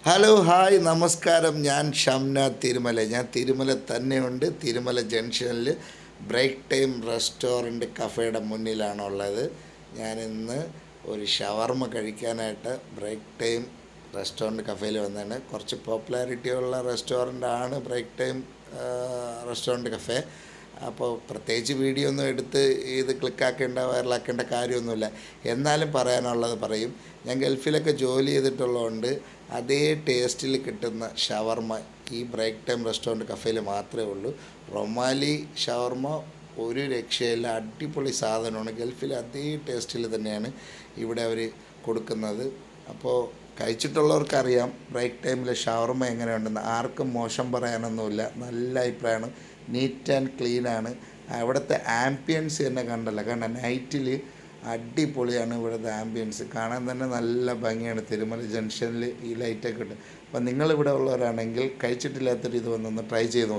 Hello hi നമസ്കാരം. ഞാൻ ഷംനാഥ് തിരുമല. ഞാൻ തിരുമല തന്നെയുണ്ട്. തിരുമല ജംഗ്ഷനിൽ ബ്രേക്ക് ടൈം റെസ്റ്റോറൻറ്റ് കഫേയുടെ മുന്നിലാണുള്ളത്. ഞാനിന്ന് ഒരു ഷവർമ കഴിക്കാനായിട്ട് ബ്രേക്ക് ടൈം റെസ്റ്റോറൻറ്റ് കഫേയിൽ വന്നതാണ്. കുറച്ച് പോപ്പുലാരിറ്റി ഉള്ള റെസ്റ്റോറൻ്റാണ് ബ്രേക്ക് ടൈം റെസ്റ്റോറൻറ്റ് കഫേ. അപ്പോൾ പ്രത്യേകിച്ച് വീഡിയോ ഒന്നും എടുത്ത് ഇത് ക്ലിക്കാക്കേണ്ട വൈറലാക്കേണ്ട കാര്യമൊന്നുമില്ല. എന്നാലും പറയാനുള്ളത് പറയും. ഞാൻ ഗൾഫിലൊക്കെ ജോലി ചെയ്തിട്ടുള്ളതുകൊണ്ട് അതേ ടേസ്റ്റിൽ കിട്ടുന്ന ഷവർമ ഈ ബ്രേക്ക് ടൈം റെസ്റ്റോറൻറ്റ് കഫേയിൽ മാത്രമേ ഉള്ളൂ. റൊമാലി ഷവർമ ഒരു രക്ഷയില്ല, അടിപൊളി സാധനമാണ്. ഗൾഫിൽ അതേ ടേസ്റ്റിൽ തന്നെയാണ് ഇവിടെ അവർ കൊടുക്കുന്നത്. അപ്പോൾ കഴിച്ചിട്ടുള്ളവർക്കറിയാം ബ്രേക്ക് ടൈമിൽ ഷവർമ എങ്ങനെയുണ്ടെന്ന്. ആർക്കും മോശം പറയാനൊന്നുമില്ല, നല്ല അഭിപ്രായമാണ്. നീറ്റ് ആൻഡ് ക്ലീനാണ്. അവിടുത്തെ ആംബിയൻസ് തന്നെ കണ്ടല്ലോ, കാരണം നൈറ്റിൽ അടിപൊളിയാണ് ഇവിടുത്തെ ആംബിയൻസ്. കാണാൻ തന്നെ നല്ല ഭംഗിയാണ്. തിരുമല ജംഗ്ഷനിൽ ഈ ലൈറ്റൊക്കെ ഉണ്ട്. അപ്പോൾ നിങ്ങളിവിടെ ഉള്ളവരാണെങ്കിൽ കഴിച്ചിട്ടില്ലാത്തൊരു ഇത് വന്നൊന്ന് ട്രൈ ചെയ്ത് നോക്കുക.